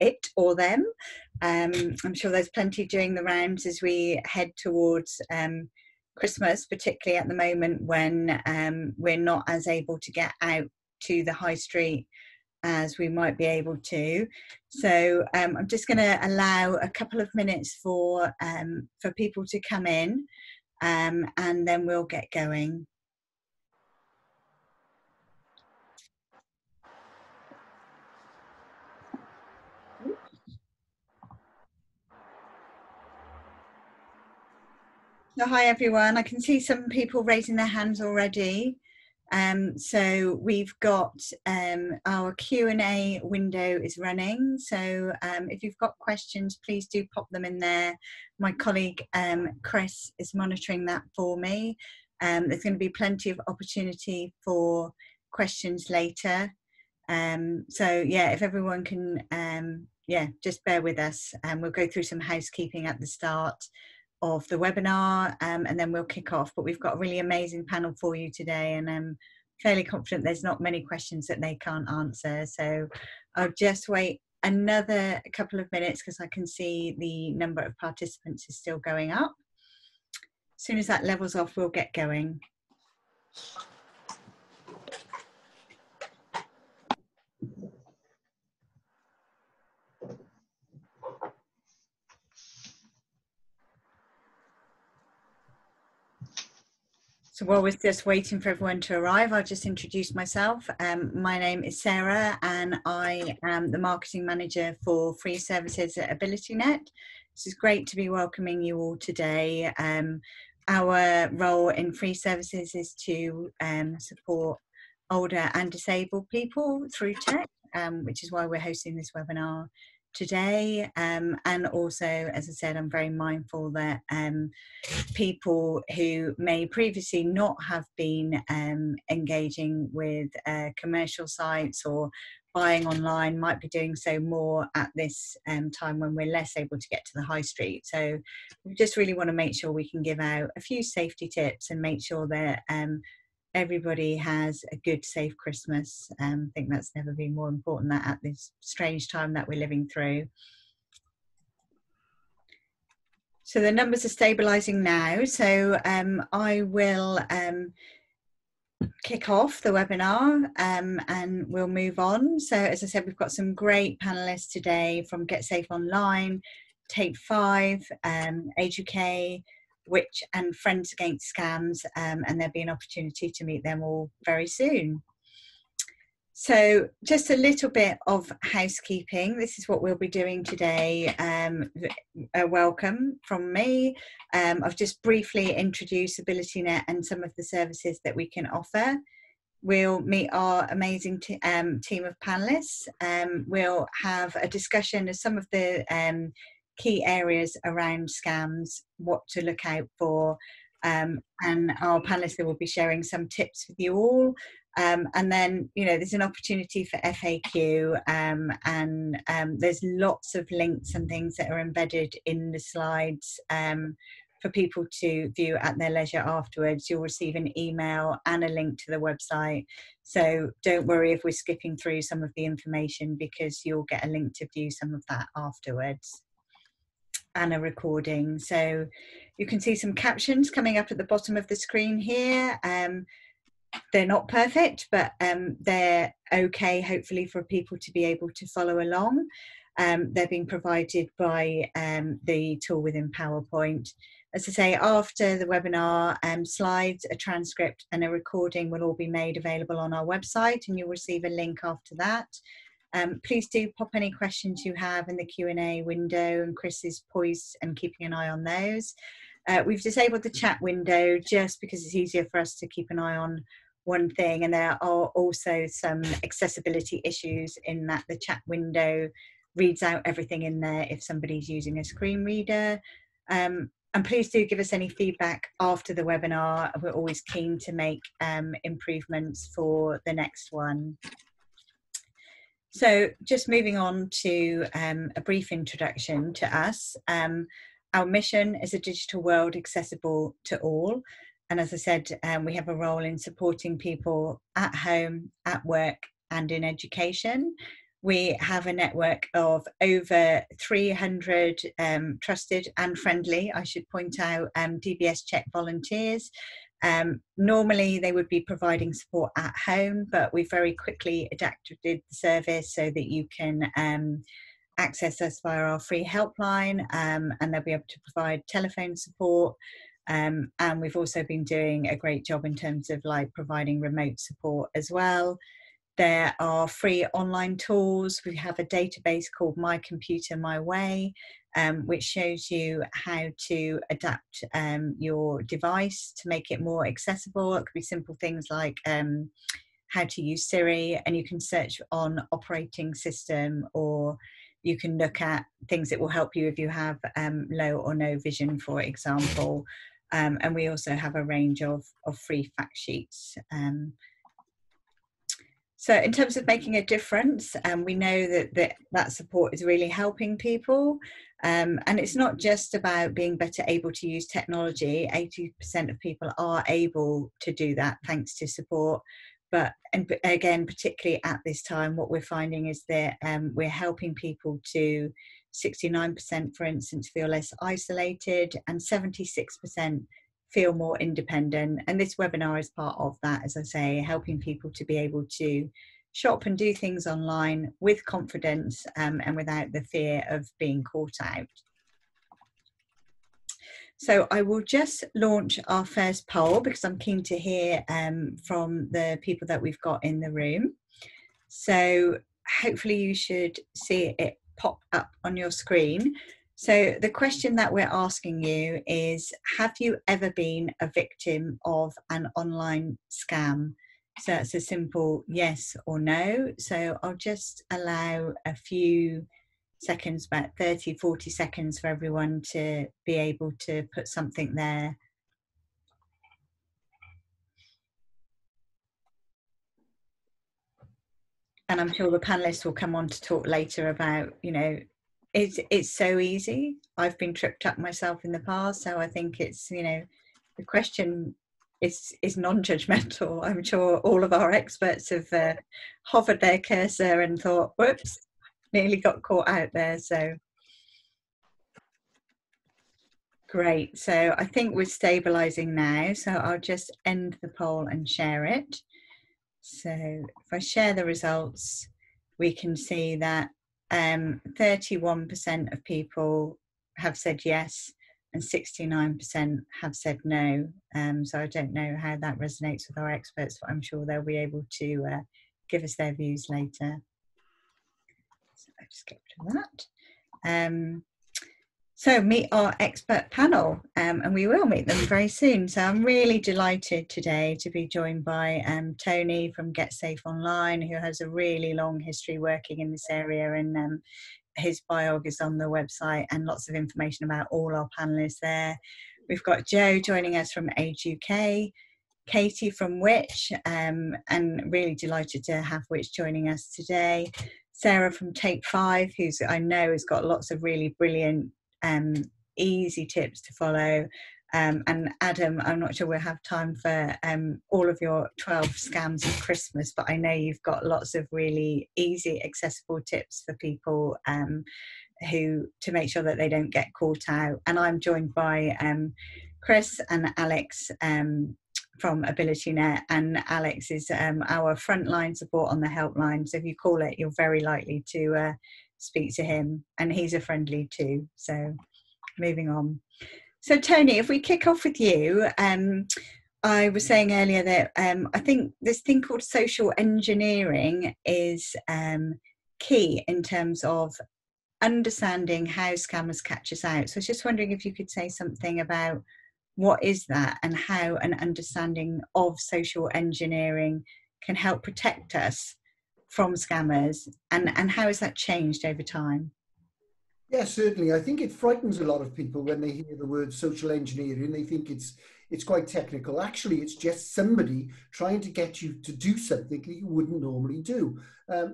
it or them. I'm sure there's plenty doing the rounds as we head towards Christmas, particularly at the moment when we're not as able to get out to the high street as we might be able to. So I'm just going to allow a couple of minutes for people to come in, and then we'll get going. So hi everyone, I can see some people raising their hands already. So we've got our Q&A window is running. So if you've got questions, please do pop them in there. My colleague Chris is monitoring that for me. There's going to be plenty of opportunity for questions later. So yeah, if everyone can, yeah, just bear with us, and we'll go through some housekeeping at the start of the webinar, and then we'll kick off. But we've got a really amazing panel for you today, and I'm fairly confident there's not many questions that they can't answer. So I'll just wait another couple of minutes because I can see the number of participants is still going up. As soon as that levels off, we'll get going. So while we're just waiting for everyone to arrive, I'll just introduce myself. My name is Sarah, and I am the marketing manager for free services at AbilityNet. This is great to be welcoming you all today. Our role in free services is to support older and disabled people through tech, which is why we're hosting this webinar today. And also, as I said, I'm very mindful that people who may previously not have been engaging with commercial sites or buying online might be doing so more at this time when we're less able to get to the high street. So we just really want to make sure we can give out a few safety tips and make sure that everybody has a good, safe Christmas. I think that's never been more important that at this strange time that we're living through. So the numbers are stabilising now. So I will kick off the webinar and we'll move on. So as I said, we've got some great panelists today from GetSafeOnline, Tape 5, Age UK, Which and FriendsAgainstScams, and there'll be an opportunity to meet them all very soon. So just a little bit of housekeeping. This is what we'll be doing today. A welcome from me. I've just briefly introduced AbilityNet and some of the services that we can offer. We'll meet our amazing team of panelists. We'll have a discussion of some of the key areas around scams, what to look out for, and our panelists will be sharing some tips with you all. And then, you know, there's an opportunity for FAQ, and there's lots of links and things that are embedded in the slides for people to view at their leisure afterwards. You'll receive an email and a link to the website. So don't worry if we're skipping through some of the information, because you'll get a link to view some of that afterwards, and a recording. So you can see some captions coming up at the bottom of the screen here. They're not perfect, but they're okay, hopefully, for people to be able to follow along. They're being provided by the tool within PowerPoint. As I say, after the webinar, slides, a transcript and a recording will all be made available on our website, and you'll receive a link after that. Please do pop any questions you have in the Q&A window, and Chris is poised and keeping an eye on those. We've disabled the chat window just because it's easier for us to keep an eye on one thing, and there are also some accessibility issues in that the chat window reads out everything in there if somebody's using a screen reader. And please do give us any feedback after the webinar. We're always keen to make improvements for the next one. So just moving on to a brief introduction to us. Our mission is a digital world accessible to all. And as I said, we have a role in supporting people at home, at work, and in education. We have a network of over 300 trusted and friendly, I should point out, DBS check volunteers. Normally they would be providing support at home, but we very quickly adapted the service so that you can access us via our free helpline, and they'll be able to provide telephone support. And we've also been doing a great job in terms of like providing remote support as well. There are free online tools. We have a database called My Computer My Way, which shows you how to adapt your device to make it more accessible. It could be simple things like how to use Siri, and you can search on operating system, or you can look at things that will help you if you have low or no vision, for example. And we also have a range of free fact sheets. So in terms of making a difference, we know that support is really helping people. And it's not just about being better able to use technology. 80% of people are able to do that thanks to support. But and again, particularly at this time, what we're finding is that we're helping people to 69%, for instance, feel less isolated, and 76% feel more independent. And this webinar is part of that, as I say, helping people to be able to shop and do things online with confidence and without the fear of being caught out. So I will just launch our first poll because I'm keen to hear from the people that we've got in the room. So hopefully you should see it pop up on your screen. So the question that we're asking you is, have you ever been a victim of an online scam? So it's a simple yes or no. So I'll just allow a few seconds, about 30, 40 seconds for everyone to be able to put something there. And I'm sure the panelists will come on to talk later about, you know, it's so easy. I've been tripped up myself in the past. So I think it's, you know, the question is non-judgmental. I'm sure all of our experts have hovered their cursor and thought, whoops, nearly got caught out there. So great. So I think we're stabilizing now. So I'll just end the poll and share it. So if I share the results, we can see that 31% of people have said yes and 69% have said no. So I don't know how that resonates with our experts, but I'm sure they'll be able to give us their views later. So I'll just get rid of that. So meet our expert panel, and we will meet them very soon. So I'm really delighted today to be joined by Tony from GetSafeOnline, who has a really long history working in this area, and his biog is on the website and lots of information about all our panelists there. We've got Joe joining us from Age UK, Katie from Which, and really delighted to have Which joining us today. Sarah from Take 5, who's I know has got lots of really brilliant easy tips to follow, and Adam, I'm not sure we'll have time for all of your 12 scams of Christmas, but I know you've got lots of really easy accessible tips for people who to make sure that they don't get caught out. And I'm joined by Chris and Alex from AbilityNet, and Alex is our frontline support on the helpline, so if you call it, you're very likely to speak to him, and he's a friendly too. So moving on. So Tony, if we kick off with you, I was saying earlier that I think this thing called social engineering is key in terms of understanding how scammers catch us out. So I was just wondering if you could say something about what is that and how an understanding of social engineering can help protect us from scammers, and how has that changed over time? Yeah, certainly. I think it frightens a lot of people when they hear the word social engineering. They think it's quite technical. Actually, it's just somebody trying to get you to do something that you wouldn't normally do.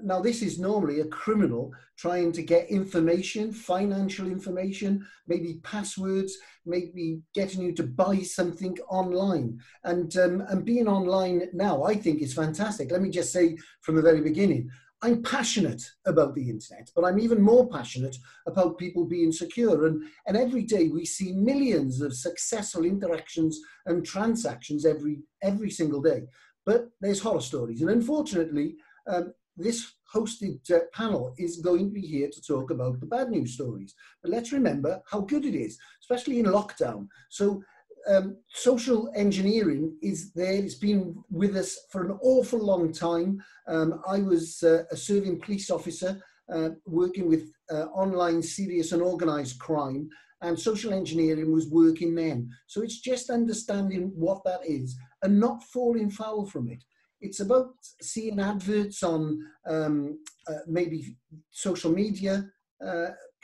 Now, this is normally a criminal trying to get information, financial information, maybe passwords, maybe getting you to buy something online. And being online now, I think is fantastic. Let me just say from the very beginning, I'm passionate about the internet, but I'm even more passionate about people being secure. And every day we see millions of successful interactions and transactions every single day. But there's horror stories. And unfortunately, this hosted panel is going to be here to talk about the bad news stories. But let's remember how good it is, especially in lockdown. So social engineering is there. It's been with us for an awful long time. I was a serving police officer working with online serious and organized crime, and social engineering was working then. So it's just understanding what that is and not falling foul from it. It's about seeing adverts on maybe social media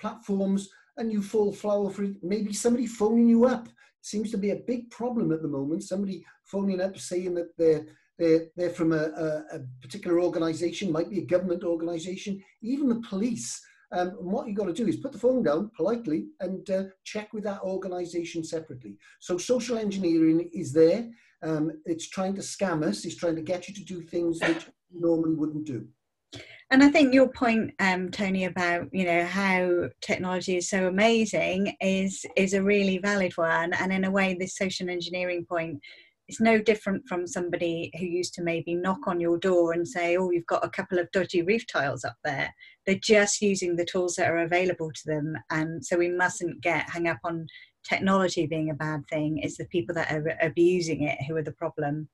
platforms, and you fall foul for it. Maybe somebody phoning you up. Seems to be a big problem at the moment. Somebody phoning up saying that they're from a particular organisation, might be a government organisation, even the police. And what you've got to do is put the phone down politely and check with that organisation separately. So social engineering is there. It's trying to scam us. It's trying to get you to do things that you normally wouldn't do. And I think your point, Tony, about, you know, how technology is so amazing is a really valid one. And in a way, this social engineering point is no different from somebody who used to maybe knock on your door and say, oh, you've got a couple of dodgy roof tiles up there. They're just using the tools that are available to them. And so we mustn't get hung up on technology being a bad thing. It's the people that are abusing it who are the problem.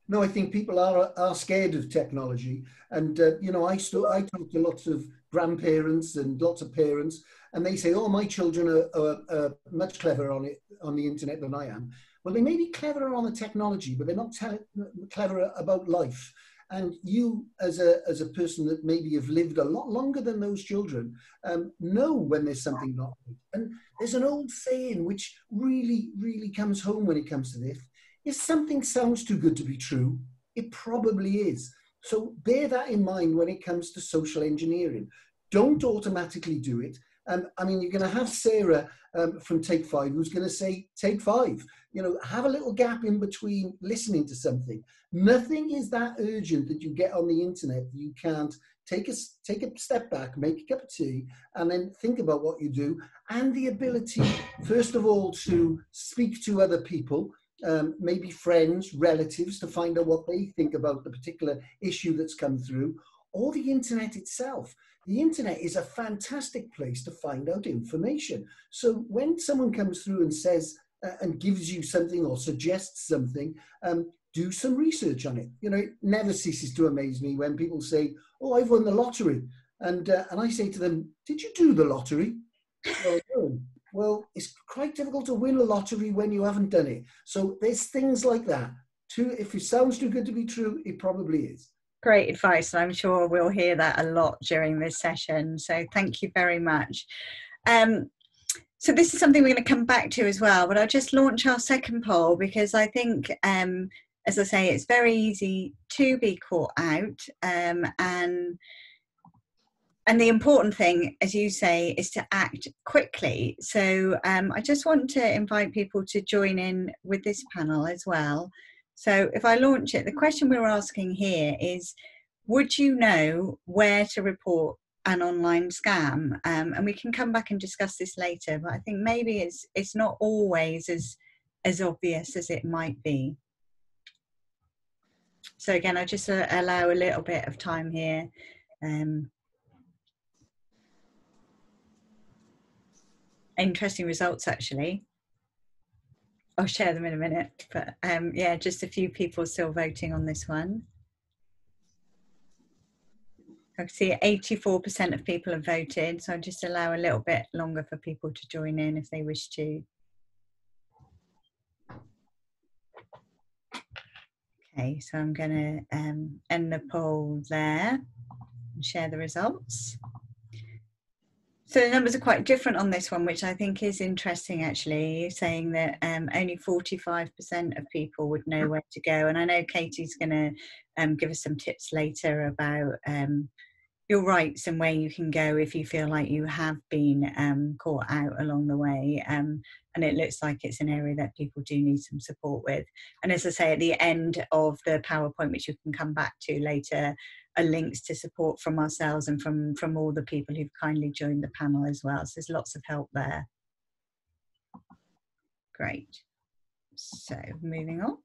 No, I think people are scared of technology. And, you know, I talk to lots of grandparents and lots of parents, and they say, oh, my children are much cleverer on the internet than I am. Well, they may be cleverer on the technology, but they're not cleverer about life. And you, as a person that maybe have lived a lot longer than those children, know when there's something not right. And there's an old saying which really, really comes home when it comes to this. If something sounds too good to be true, it probably is. So bear that in mind when it comes to social engineering. Don't automatically do it. I mean, you're going to have Sarah from Take 5 who's going to say, Take 5. You know, have a little gap in between listening to something. Nothing is that urgent that you get on the internet. You can't take a step back, make a cup of tea, and then think about what you do. And the ability, first of all, to speak to other people, maybe friends, relatives, to find out what they think about the particular issue that's come through, or the internet itself. The internet is a fantastic place to find out information. So when someone comes through and says and gives you something or suggests something, do some research on it. You know, it never ceases to amaze me when people say, oh, I've won the lottery. And I say to them, did you do the lottery? Well, no. Well, it's quite difficult to win a lottery when you haven't done it. So there's things like that. If it sounds too good to be true, it probably is. Great advice. I'm sure we'll hear that a lot during this session. So thank you very much. So this is something we're going to come back to as well, but I'll just launch our second poll because I think, as I say, it's very easy to be caught out. And the important thing, as you say, is to act quickly. So I just want to invite people to join in with this panel as well. So if I launch it, the question we're asking here is, would you know where to report an online scam? And we can come back and discuss this later, but I think maybe it's not always as obvious as it might be. So again, I just allow a little bit of time here. Interesting results, actually. I'll share them in a minute, but yeah, just a few people still voting on this one. I can see 84% of people have voted, so I'll just allow a little bit longer for people to join in if they wish to. Okay, so I'm going to end the poll there and share the results. So the numbers are quite different on this one, which I think is interesting, actually, saying that only 45% of people would know where to go. And I know Katie's going to give us some tips later about your rights and where you can go if you feel like you have been caught out along the way. And it looks like it's an area that people do need some support with. And as I say, at the end of the PowerPoint, which you can come back to later, links to support from ourselves and from all the people who've kindly joined the panel as well. So there's lots of help there. Great. So moving on.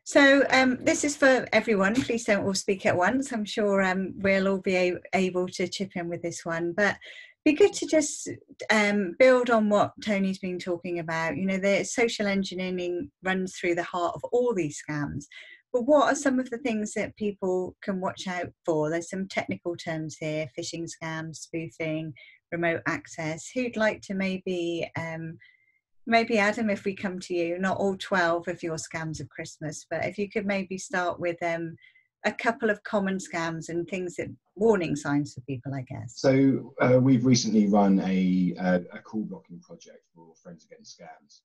So this is for everyone. Please don't all speak at once. I'm sure we'll all be able to chip in with this one, but be good to just build on what Tony's been talking about. You know, the social engineering runs through the heart of all these scams. But what are some of the things that people can watch out for? There's some technical terms here: phishing scams, spoofing, remote access. Who'd like to maybe Adam, if we come to you, not all 12 of your scams of Christmas, but if you could maybe start with a couple of common scams and things that warning signs for people, I guess. So we've recently run a call blocking project for FriendsAgainstScams.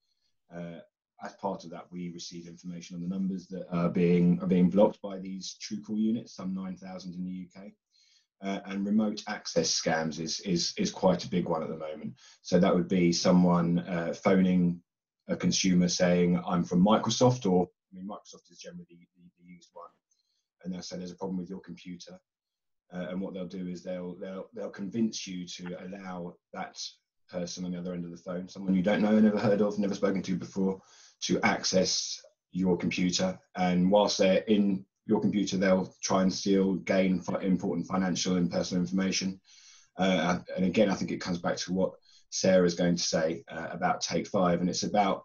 As part of that, we receive information on the numbers that are being blocked by these true call units, some 9,000 in the UK. And remote access scams is quite a big one at the moment. So that would be someone phoning a consumer saying, I'm from Microsoft, or Microsoft is generally the used one, and they'll say there's a problem with your computer. And what they'll do is they'll convince you to allow that person on the other end of the phone, someone you don't know, never heard of, never spoken to before, to access your computer. And whilst they're in your computer, they'll try and gain important financial and personal information. And again, I think it comes back to what Sarah's going to say about Take 5, and it's about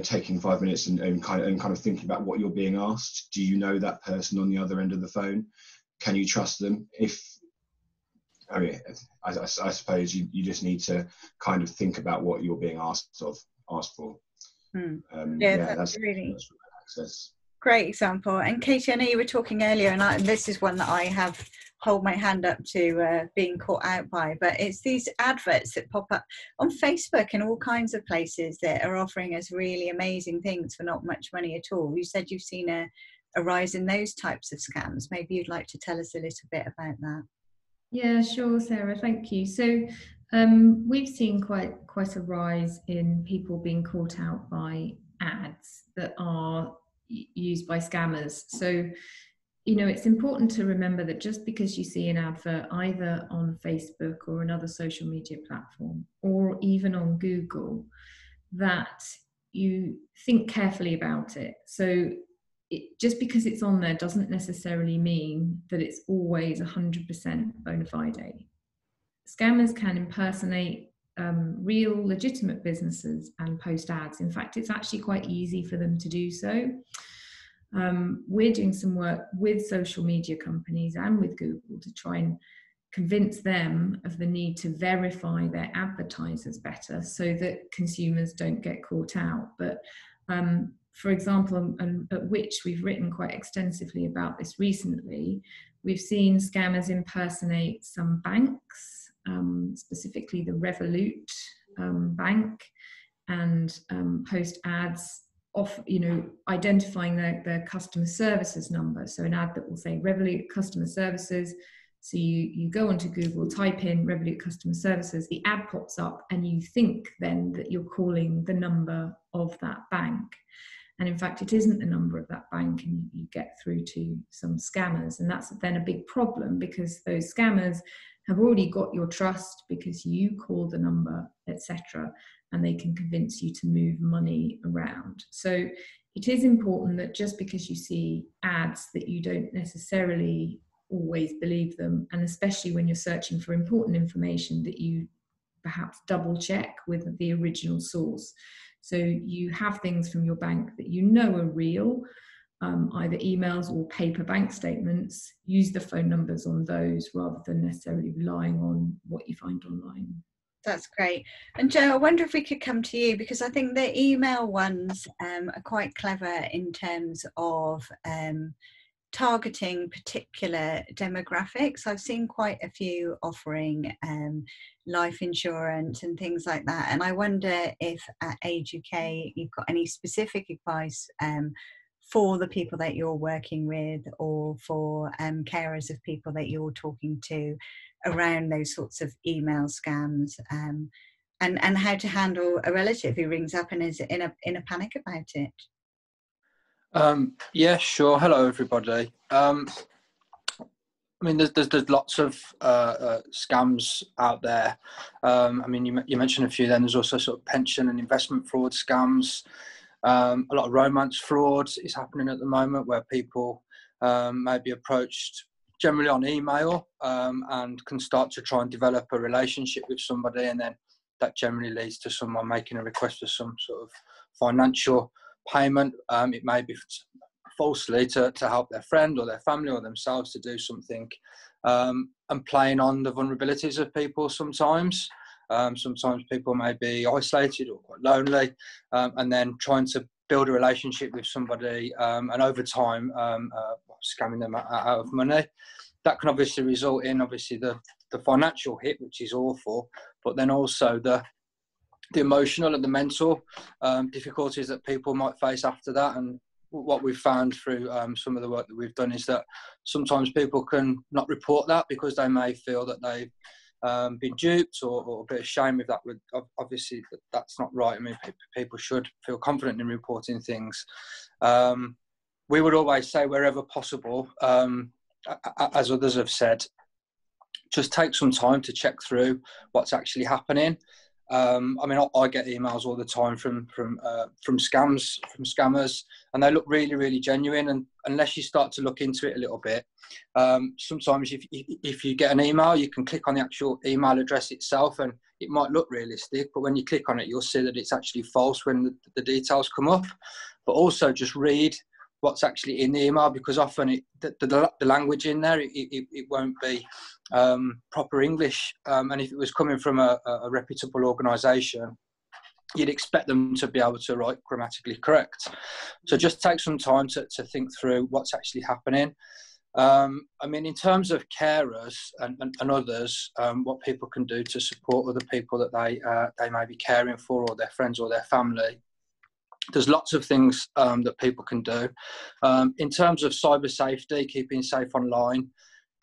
taking 5 minutes and kind of thinking about what you're being asked. Do you know that person on the other end of the phone? Can you trust them? I suppose you just need to kind of think about what you're being asked for. That's really access. Great example. And Katie, I know you were talking earlier, and this is one that I have hold my hand up to being caught out by, but it's these adverts that pop up on Facebook and all kinds of places that are offering us really amazing things for not much money at all. You said you've seen a rise in those types of scams. Maybe you'd like to tell us a little bit about that. Yeah, sure, Sarah, thank you. So we've seen quite a rise in people being caught out by ads that are used by scammers. So, you know, it's important to remember that just because you see an advert either on Facebook or another social media platform, or even on Google, that you think carefully about it. So just because it's on there doesn't necessarily mean that it's always 100% bona fide. Scammers can impersonate real legitimate businesses and post ads. In fact, it's actually quite easy for them to do so. We're doing some work with social media companies and with Google to try and convince them of the need to verify their advertisers better so that consumers don't get caught out. But for example, at which we've written quite extensively about this recently, we've seen scammers impersonate some banks, specifically the Revolut bank, and post ads off, you know, identifying their customer services number. So an ad that will say Revolut customer services. So you go onto Google, type in Revolut customer services, the ad pops up, and you think then that you're calling the number of that bank. And in fact, it isn't the number of that bank, and you get through to some scammers. And that's then a big problem, because those scammers have already got your trust because you call the number, etc., and they can convince you to move money around. So it is important that just because you see ads that you don't necessarily always believe them, and especially when you're searching for important information, that you perhaps double check with the original source. So you have things from your bank that you know are real, either emails or paper bank statements. Use the phone numbers on those rather than necessarily relying on what you find online. That's great. And Joe, I wonder if we could come to you, because I think the email ones are quite clever in terms of targeting particular demographics. I've seen quite a few offering life insurance and things like that. And I wonder if at Age UK you've got any specific advice for the people that you're working with, or for carers of people that you're talking to around those sorts of email scams, and how to handle a relative who rings up and is in a panic about it. Yeah, sure. Hello, everybody. I mean, there's lots of scams out there. I mean, you mentioned a few. Then there's also sort of pension and investment fraud scams. A lot of romance fraud is happening at the moment, where people may be approached generally on email and can start to try and develop a relationship with somebody, and then that generally leads to someone making a request for some sort of financial payment. It may be falsely to help their friend or their family or themselves to do something, and playing on the vulnerabilities of people sometimes. Sometimes people may be isolated or quite lonely, and then trying to build a relationship with somebody, and over time scamming them out of money. That can obviously result in the financial hit, which is awful, but then also the emotional and the mental difficulties that people might face after that. And what we've found through some of the work that we've done is that sometimes people can not report that because they may feel that they've been duped, or a bit ashamed of that. Obviously, that's not right. I mean, people should feel confident in reporting things. We would always say, wherever possible, as others have said, just take some time to check through what's actually happening. I mean, I get emails all the time from scammers, and they look really, really genuine. And unless you start to look into it a little bit, sometimes if you get an email, you can click on the actual email address itself, and it might look realistic, but when you click on it, you'll see that it's actually false when the details come up. But also just read what's actually in the email, because often the language in there, it won't be proper English, and if it was coming from a reputable organisation, you'd expect them to be able to write grammatically correct. So just take some time to think through what's actually happening. I mean, in terms of carers and others, what people can do to support other people that they may be caring for, or their friends or their family, there's lots of things that people can do. In terms of cyber safety, keeping safe online,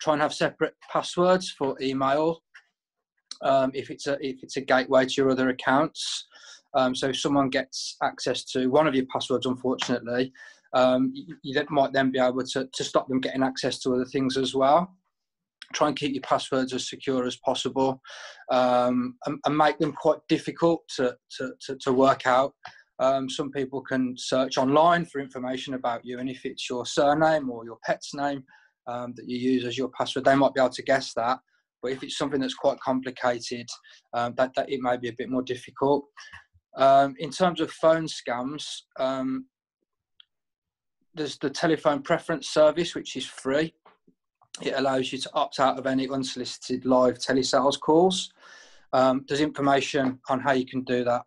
try and have separate passwords for email if it's a gateway to your other accounts. So if someone gets access to one of your passwords, unfortunately, you might then be able to stop them getting access to other things as well. Try and keep your passwords as secure as possible, and make them quite difficult to work out. Some people can search online for information about you, and if it's your surname or your pet's name that you use as your password, they might be able to guess that. But if it's something that's quite complicated, that it may be a bit more difficult. In terms of phone scams, there's the telephone preference service, which is free. It allows you to opt out of any unsolicited live telesales calls. There's information on how you can do that.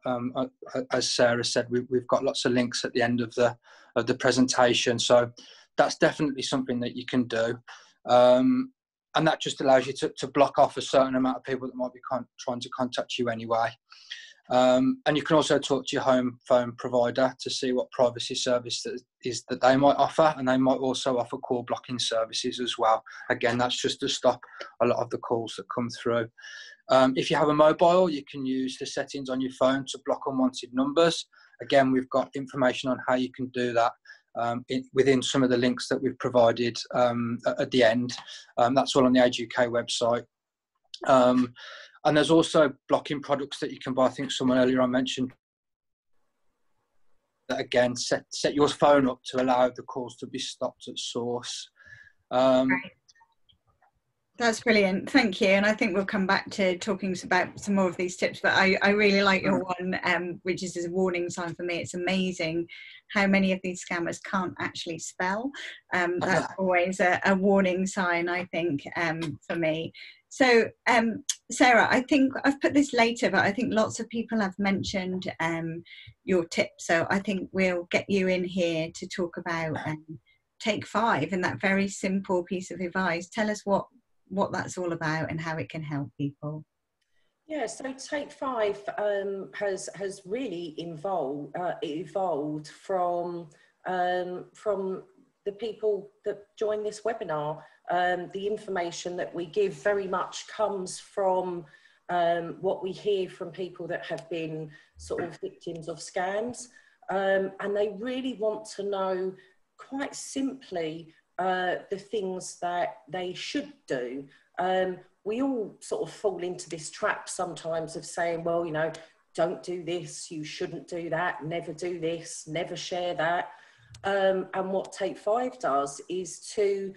As Sarah said, we've got lots of links at the end of the presentation. So that's definitely something that you can do. And that just allows you to block off a certain amount of people that might be trying to contact you anyway. And you can also talk to your home phone provider to see what privacy service that they might offer, and they might also offer call blocking services as well. Again, that's just to stop a lot of the calls that come through. If you have a mobile, you can use the settings on your phone to block unwanted numbers. Again, we've got information on how you can do that within some of the links that we've provided at the end. That's all on the Age UK website. And there's also blocking products that you can buy. I think someone earlier on mentioned that, again, set your phone up to allow the calls to be stopped at source. Right. That's brilliant. Thank you. And I think we'll come back to talking about some more of these tips, but I really like your one, which is a warning sign for me. It's amazing how many of these scammers can't actually spell. That's always a warning sign, I think, for me. So, Sarah, I think I've put this later, but I think lots of people have mentioned your tips. So I think we'll get you in here to talk about Take 5 and that very simple piece of advice. Tell us what that's all about and how it can help people. Yeah, so Take 5 has really evolved from the people that join this webinar. The information that we give very much comes from what we hear from people that have been sort of victims of scams, and they really want to know quite simply the things that they should do. We all sort of fall into this trap sometimes of saying, well, you know, don't do this, you shouldn't do that, never do this, never share that. And what Take 5 does is to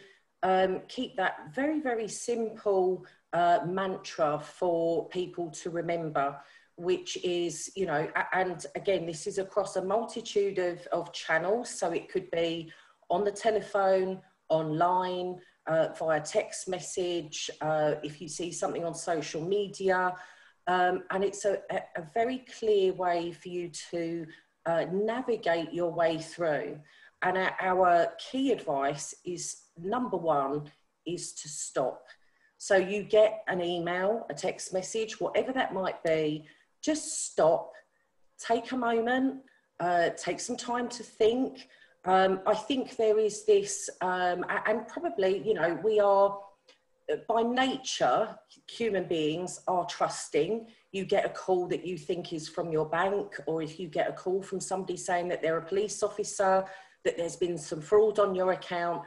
keep that very, very simple mantra for people to remember, which is, you know, and again, this is across a multitude of channels. So it could be on the telephone, online, via text message, if you see something on social media. And it's a very clear way for you to navigate your way through. And our key advice is, number one, is to stop. So you get an email, a text message, whatever that might be, just stop, take a moment, take some time to think. I think there is this, and probably, you know, we are, by nature, human beings are trusting. You get a call that you think is from your bank, or if you get a call from somebody saying that they're a police officer, that there's been some fraud on your account,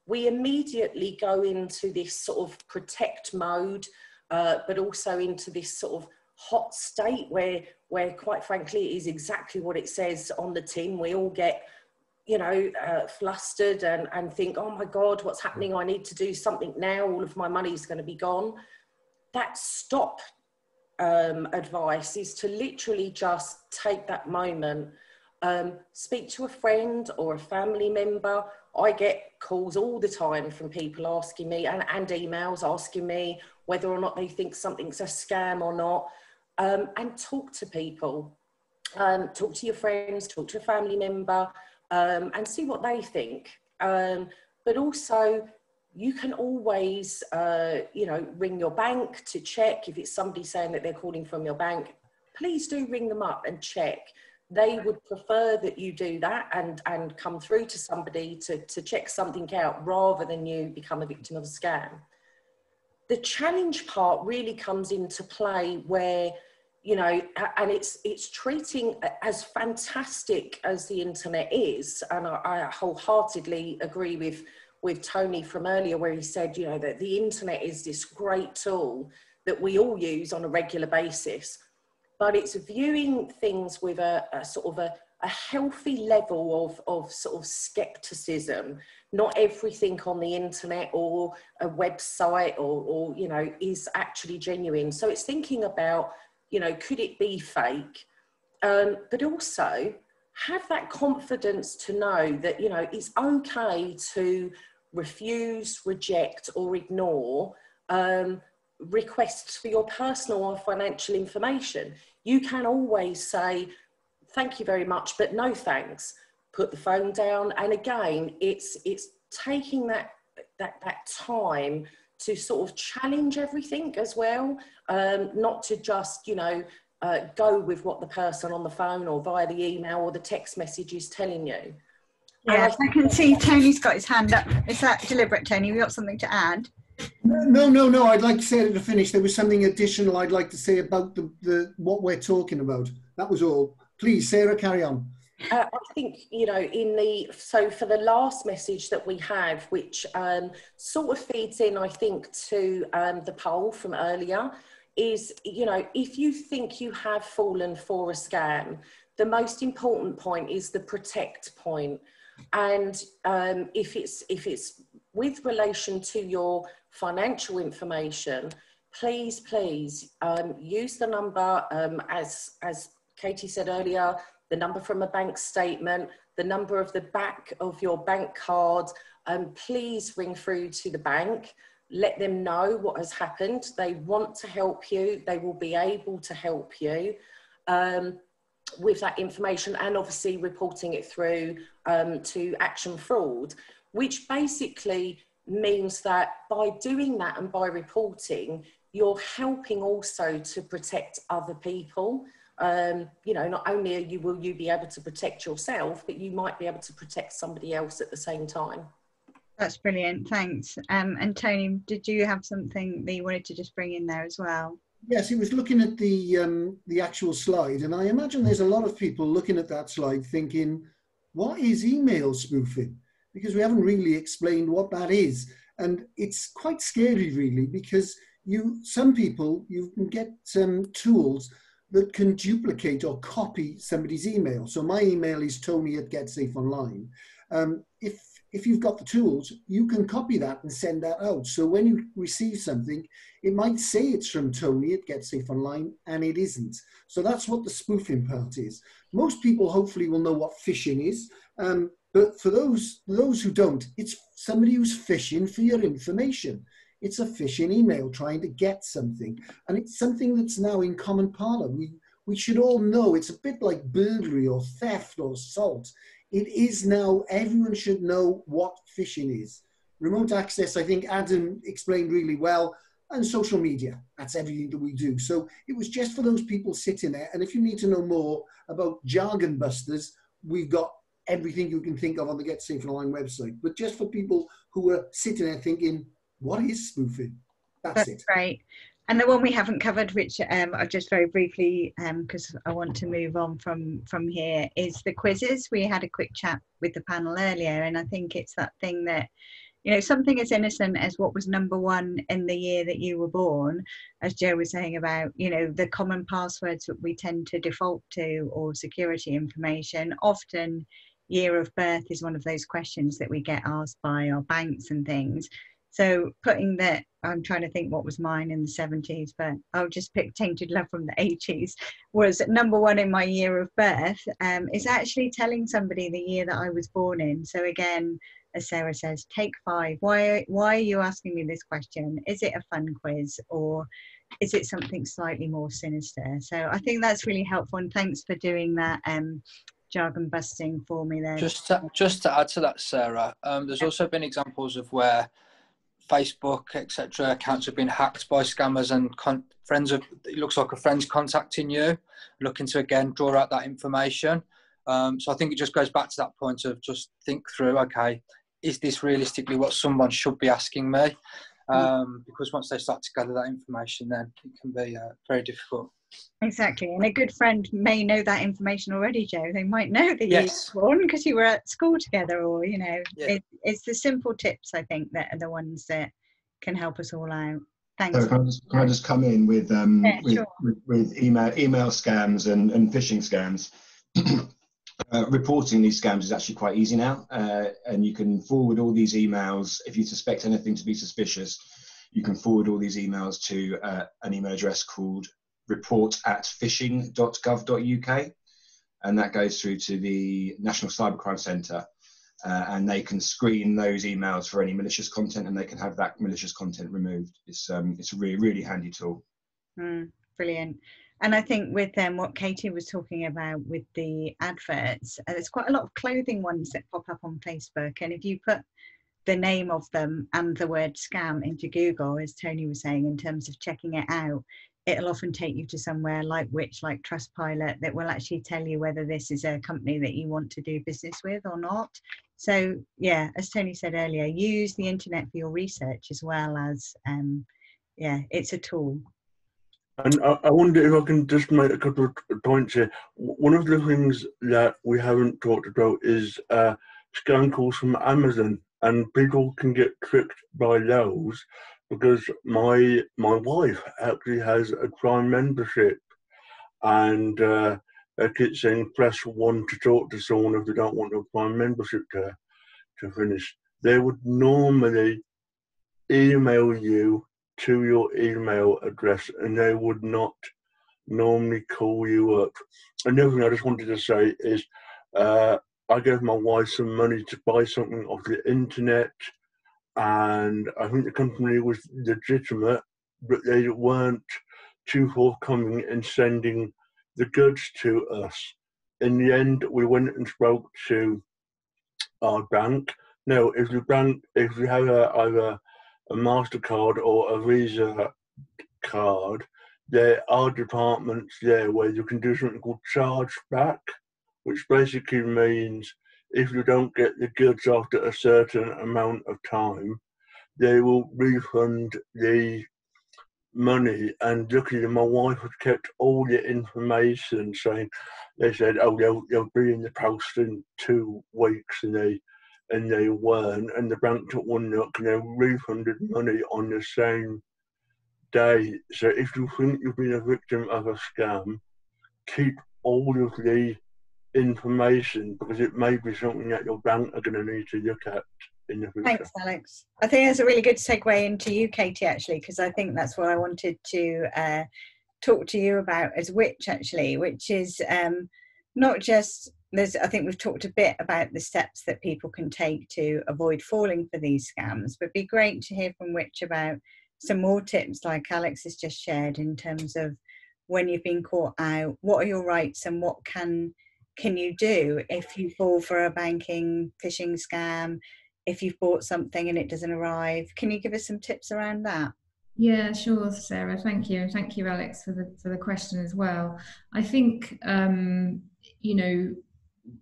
we immediately go into this sort of protect mode, but also into this sort of hot state where quite frankly, it is exactly what it says on the tin. We all get, you know, flustered and think, oh my God, what's happening? I need to do something now. All of my money is going to be gone. That stop advice is to literally just take that moment, speak to a friend or a family member. I get calls all the time from people asking me, and emails asking me whether or not they think something's a scam or not, and talk to people, talk to your friends, talk to a family member, and see what they think. But also, you can always, you know, ring your bank to check. If it's somebody saying that they're calling from your bank, please do ring them up and check. They would prefer that you do that and come through to somebody to check something out, rather than you become a victim of a scam. The challenge part really comes into play where, you know, and it's treating, as fantastic as the internet is, and I wholeheartedly agree with Tony from earlier, where he said, you know, that the internet is this great tool that we all use on a regular basis, but it's viewing things with a sort of a healthy level of sort of skepticism. Not everything on the internet or a website or you know, is actually genuine. So it's thinking about, you know, could it be fake? But also have that confidence to know that, you know, it's okay to refuse, reject, or ignore requests for your personal or financial information. You can always say, thank you very much, but no thanks. Put the phone down. And again, it's taking that time to sort of challenge everything as well, not to just, you know, go with what the person on the phone or via the email or the text message is telling you. Yeah, I can see Tony's got his hand up. Is that deliberate, Tony? Have you got something to add? No. I'd like to say it to finish. There was something additional I'd like to say about the what we're talking about. That was all. Please, Sarah, carry on. I think, you know, so for the last message that we have, which sort of feeds in, I think, to the poll from earlier, is, you know, if you think you have fallen for a scam, the most important point is the protect point. And if it's with relation to your financial information, please use the number, as Katie said earlier, the number from a bank statement, the number of the back of your bank card, please ring through to the bank. Let them know what has happened. They want to help you. They will be able to help you with that information, and obviously reporting it through to Action Fraud, which basically means that by doing that and by reporting, you're helping also to protect other people. You know, not only will you be able to protect yourself, but you might be able to protect somebody else at the same time. That's brilliant, thanks. And Tony, did you have something that you wanted to just bring in there as well? Yes, he was looking at the actual slide, and I imagine there's a lot of people looking at that slide thinking, what is email spoofing? because we haven't really explained what that is. And it's quite scary, really, because some people, you can get tools that can duplicate or copy somebody's email. So my email is Tony@GetSafeOnline. If you've got the tools, you can copy that and send that out. So when you receive something, it might say it's from Tony@GetSafeOnline, and it isn't. So that's what the spoofing part is. Most people hopefully will know what phishing is, but for those who don't, it's somebody who's phishing for your information. It's a phishing email trying to get something, and it's something that's now in common parlor. We should all know. It's a bit like burglary or theft or assault. It is now, everyone should know what phishing is. Remote access, I think Adam explained really well, and social media, that's everything that we do. So it was just for those people sitting there. And if you need to know more about jargon busters, we've got everything you can think of on the GetSafeOnline website. But just for people who are sitting there thinking, what is spoofing? That's it. Great. And the one we haven't covered, which I'll just very briefly, because I want to move on from here, is the quizzes. We had a quick chat with the panel earlier, and I think it's that thing that, you know, something as innocent as what was #1 in the year that you were born, as Joe was saying about, you know, the common passwords that we tend to default to, or security information. Often year of birth is one of those questions that we get asked by our banks and things. So putting that, I'm trying to think what was mine in the 70s, but I'll just pick Tainted Love from the 80s, was #1 in my year of birth, is actually telling somebody the year that I was born in. So again, as Sarah says, take 5. Why are you asking me this question? Is it a fun quiz, or is it something slightly more sinister? So I think that's really helpful, and thanks for doing that jargon busting for me there. Just to add to that, Sarah, there's also been examples of where Facebook, etc., accounts have been hacked by scammers, and it looks like a friend's contacting you, looking to again draw out that information. So I think it just goes back to that point of just think through, okay, is this realistically what someone should be asking me? Because once they start to gather that information, then it can be very difficult. Exactly, and a good friend may know that information already, Joe. They might know that you were born because you were at school together, or, you know, it's the simple tips, I think, that are the ones that can help us all out. Thanks. So can I just come in with with email scams and phishing scams? Reporting these scams is actually quite easy now, and you can forward all these emails. If you suspect anything to be suspicious, you can forward all these emails to an email address called report@phishing.gov.uk, and that goes through to the National Cybercrime Centre, and they can screen those emails for any malicious content, and they can have that malicious content removed. It's a really, really handy tool. Brilliant. And I think with what Katie was talking about with the adverts, there's quite a lot of clothing ones that pop up on Facebook, and if you put the name of them and the word scam into Google, as Tony was saying, in terms of checking it out, it'll often take you to somewhere like Trustpilot, that will actually tell you whether this is a company that you want to do business with or not. So yeah, as Tony said earlier, use the internet for your research as well as, it's a tool. And I wonder if I can just make a couple of points here. One of the things that we haven't talked about is scam calls from Amazon, and people can get tricked by those, because my wife actually has a Prime membership, and they keep saying press 1 to talk to someone if they don't want a Prime membership to finish. They would normally email you to your email address, and they would not normally call you up. Another thing I just wanted to say is I gave my wife some money to buy something off the internet, and I think the company was legitimate, but they weren't too forthcoming in sending the goods to us. In the end, we went and spoke to our bank. Now, if you have either a MasterCard or a Visa card, there are departments there where you can do something called charge back, which basically means if you don't get the goods after a certain amount of time, they will refund the money. And luckily my wife had kept all the information, saying, they said, oh, they'll be in the post in 2 weeks, and they and they weren't, and the bank took one look and they refunded money on the same day. So if you think you've been a victim of a scam, keep all of the information, because it may be something that your bank are going to need to look at in the future. Thanks, Alex. I think that's a really good segue into you, Katie, actually, because I think that's what I wanted to talk to you about as which is not just, I think we've talked a bit about the steps that people can take to avoid falling for these scams, but it'd be great to hear from Which about some more tips like Alex has just shared in terms of when you've been caught out, what are your rights and what can you do if you fall for a banking phishing scam, if you've bought something and it doesn't arrive. Can you give us some tips around that? Yeah, sure, Sarah. Thank you. And thank you, Alex, for the question as well. I think, you know,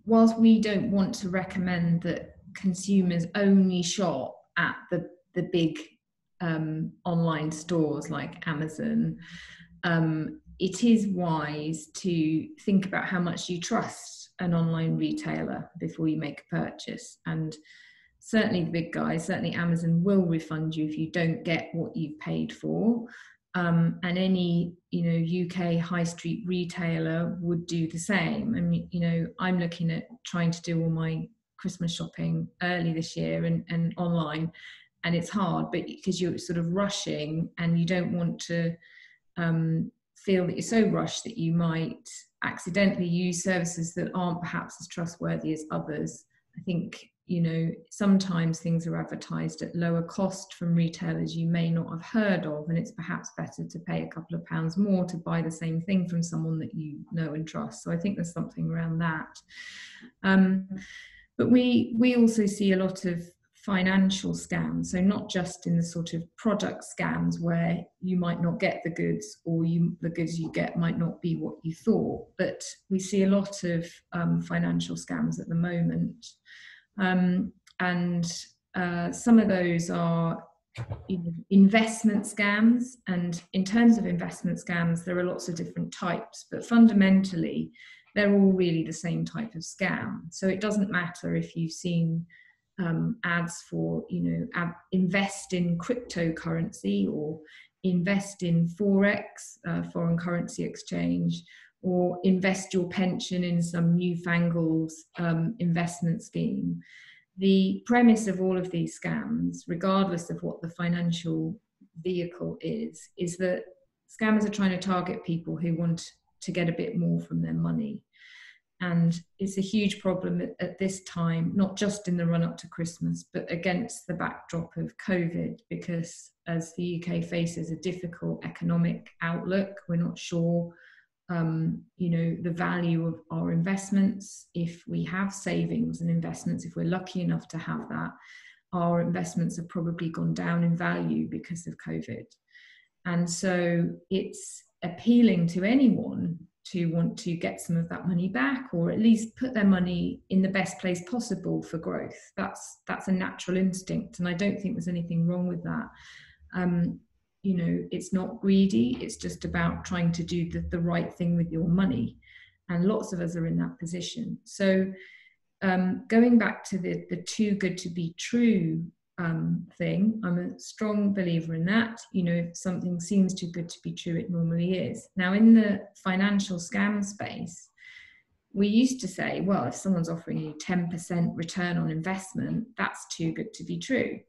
whilst we don't want to recommend that consumers only shop at the big online stores like Amazon, it is wise to think about how much you trust an online retailer before you make a purchase. And certainly the big guys, certainly Amazon will refund you if you don't get what you've paid for. And any, you know, UK high street retailer would do the same. And, you know, I'm looking at trying to do all my Christmas shopping early this year and online, and it's hard, but because you're sort of rushing and you don't want to feel that you're so rushed that you might accidentally use services that aren't perhaps as trustworthy as others. I think, you know, sometimes things are advertised at lower cost from retailers you may not have heard of, and it's perhaps better to pay a couple of pounds more to buy the same thing from someone that you know and trust. So I think there's something around that. But we also see a lot of financial scams, so not just in the sort of product scams where you might not get the goods, or the goods you get might not be what you thought, but we see a lot of financial scams at the moment. And some of those are, you know, investment scams. And in terms of investment scams, there are lots of different types, but fundamentally, they're all really the same type of scam. So it doesn't matter if you've seen ads for, you know, invest in cryptocurrency, or invest in Forex, foreign currency exchange, or invest your pension in some newfangled investment scheme. The premise of all of these scams, regardless of what the financial vehicle is that scammers are trying to target people who want to get a bit more from their money. And it's a huge problem at this time, not just in the run up to Christmas, but against the backdrop of COVID, because as the UK faces a difficult economic outlook, we're not sure, you know, the value of our investments. If we have savings and investments, if we're lucky enough to have that, our investments have probably gone down in value because of COVID. And so it's appealing to anyone to want to get some of that money back, or at least put their money in the best place possible for growth. That's a natural instinct, and I don't think there's anything wrong with that. You know, it's not greedy, it's just about trying to do the right thing with your money, and lots of us are in that position. So going back to the too good to be true thing, I'm a strong believer in that. You know, if something seems too good to be true, it normally is. Now, in the financial scam space, we used to say, well, if someone's offering you 10% return on investment, that's too good to be true.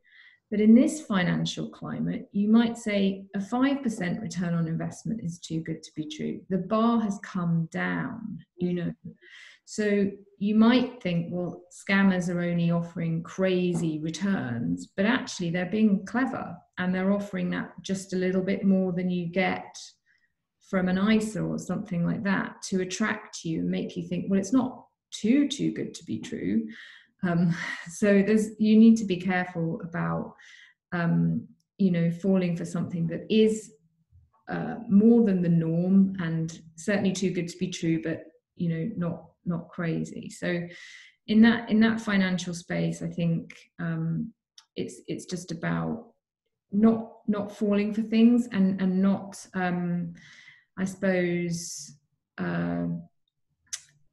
But in this financial climate, you might say a 5% return on investment is too good to be true. The bar has come down, you know. So you might think, well, scammers are only offering crazy returns, but actually they're being clever, and they're offering that just a little bit more than you get from an ISA or something like that to attract you and make you think, well, it's not too good to be true. So you need to be careful about, you know, falling for something that is more than the norm, and certainly too good to be true, but, you know, not crazy. So in that financial space, I think it's just about not falling for things, and not I suppose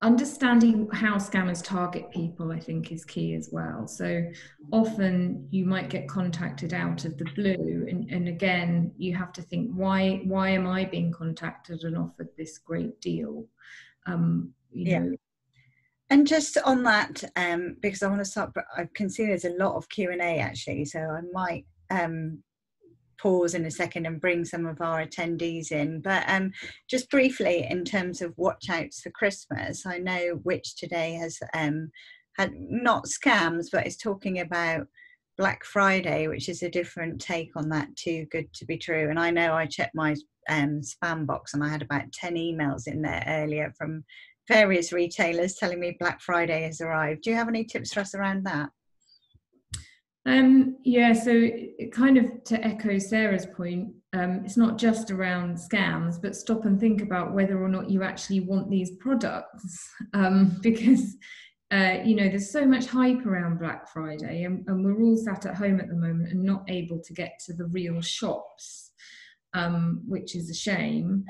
understanding how scammers target people, I think, is key as well. So often you might get contacted out of the blue, and again, you have to think, why am I being contacted and offered this great deal? You know. And just on that, because I want to start, but I can see there's a lot of Q&A actually, so I might pause in a second and bring some of our attendees in. But just briefly, in terms of watch outs for Christmas, I know Which today has had not scams, but is talking about Black Friday, which is a different take on that, too good to be true. And I know I checked my spam box and I had about 10 emails in there earlier from various retailers telling me Black Friday has arrived. Do you have any tips for us around that? Yeah, so it kind of, to echo Sarah's point, it's not just around scams, but stop and think about whether or not you actually want these products, because you know, there's so much hype around Black Friday, and we're all sat at home at the moment and not able to get to the real shops, which is a shame.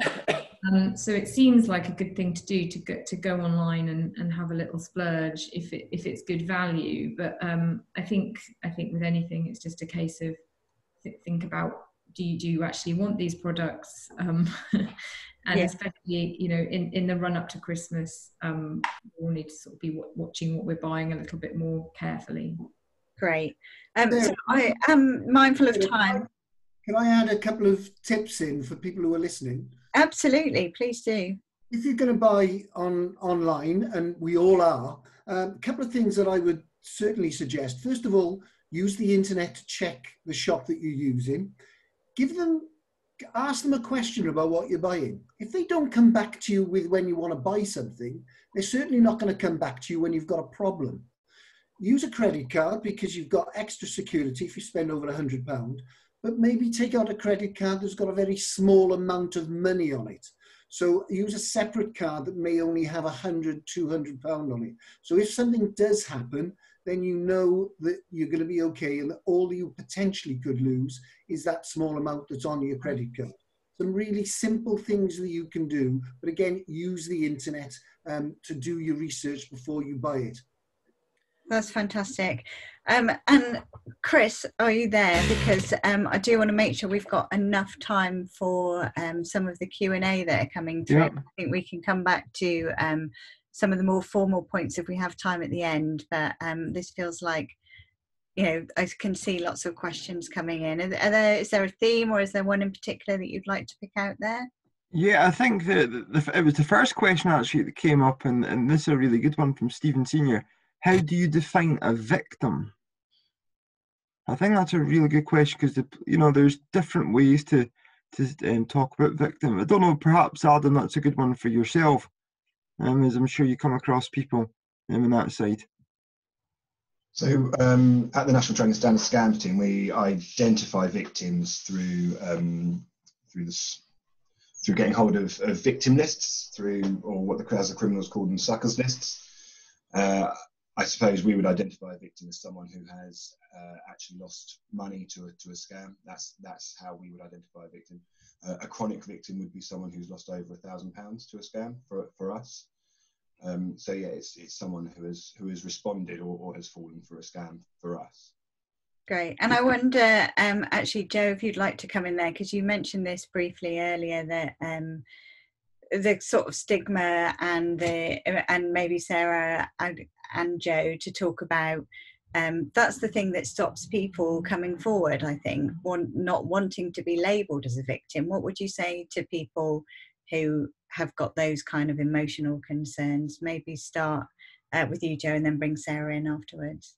So it seems like a good thing to do, to go online and have a little splurge if it's good value. But I think with anything, it's just a case of think about, do you actually want these products? And especially, you know, in the run up to Christmas, we'll need to sort of be watching what we're buying a little bit more carefully. Great. So I am mindful of time. Can I add a couple of tips in for people who are listening? Absolutely, please do. If you're going to buy online, and we all are, a couple of things that I would certainly suggest. First of all, use the internet to check the shop that you're using. Ask them a question about what you're buying. If they don't come back to you with when you want to buy something, they're certainly not going to come back to you when you've got a problem. Use a credit card because you've got extra security if you spend over £100. But maybe take out a credit card that's got a very small amount of money on it. So use a separate card that may only have £100, £200 on it. So if something does happen, then you know that you're going to be okay, and that all you potentially could lose is that small amount that's on your credit card. Some really simple things that you can do, but again, use the internet to do your research before you buy it. That's fantastic. And Chris, are you there? Because I do want to make sure we've got enough time for some of the Q&A that are coming through. Yeah. I think we can come back to some of the more formal points if we have time at the end. But this feels like, you know, I can see lots of questions coming in. Is there a theme, or is there one in particular that you'd like to pick out there? Yeah, I think it was the first question actually that came up, and this is a really good one from Stephen Senior. How do you define a victim? I think that's a really good question, because you know, there's different ways to talk about victim. I don't know, perhaps Adam, that's a good one for yourself, as I'm sure you come across people on that side. So at the National Training Standards Scams team, we identify victims through getting hold of victim lists, or what the criminals call them, suckers lists. I suppose we would identify a victim as someone who has actually lost money to a scam. That's how we would identify a victim. A chronic victim would be someone who's lost over £1,000 to a scam for us. So yeah, it's someone who has responded or has fallen for a scam for us. Great. And I wonder, actually, Joe, if you'd like to come in there, because you mentioned this briefly earlier, that the sort of stigma and maybe Sarah and Joe to talk about, that's the thing that stops people coming forward, I think, not wanting to be labelled as a victim. What would you say to people who have got those kind of emotional concerns? Maybe start with you, Joe, and then bring Sarah in afterwards.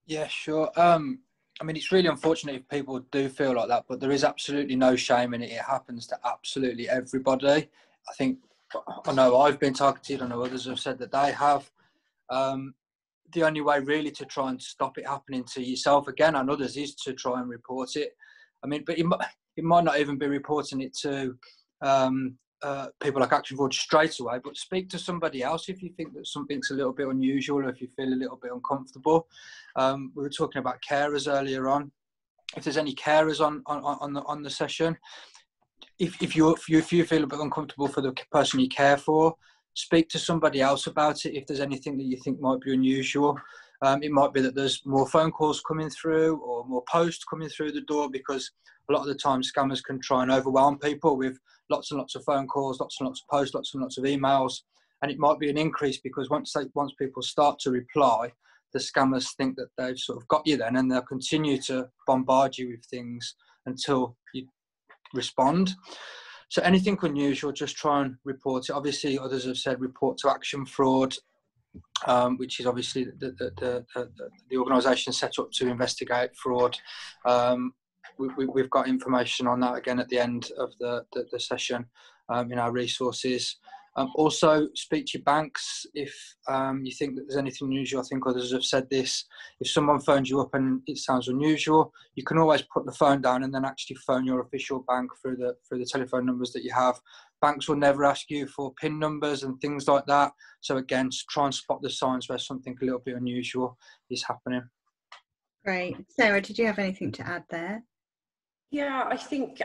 Yeah, sure. I mean, it's really unfortunate if people do feel like that, but there is absolutely no shame in it. It happens to absolutely everybody. I know I've been targeted. I know others have said that they have. The only way really to try and stop it happening to yourself again and others is to try and report it. I mean, but it might not even be reporting it to people like Action Forward straight away, but speak to somebody else if you think that something's a little bit unusual, or if you feel a little bit uncomfortable. We were talking about carers earlier on. If there's any carers on the session, if you feel a bit uncomfortable for the person you care for, speak to somebody else about it if there's anything that you think might be unusual. It might be that there's more phone calls coming through or more posts coming through the door, because a lot of the time scammers can try and overwhelm people with lots and lots of phone calls, lots and lots of posts, lots and lots of emails. And it might be an increase because once people start to reply, the scammers think that they've sort of got you then, and they'll continue to bombard you with things until you respond. So anything unusual, just try and report it. Obviously, others have said report to Action Fraud, which is obviously the organisation set up to investigate fraud. We've got information on that again at the end of the session in our resources. Also, speak to your banks if you think that there's anything unusual. I think others have said this. If someone phones you up and it sounds unusual, you can always put the phone down and then actually phone your official bank through the telephone numbers that you have. Banks will never ask you for PIN numbers and things like that. So again, try and spot the signs where something a little bit unusual is happening. Great. Sarah, did you have anything to add there? Yeah, I think,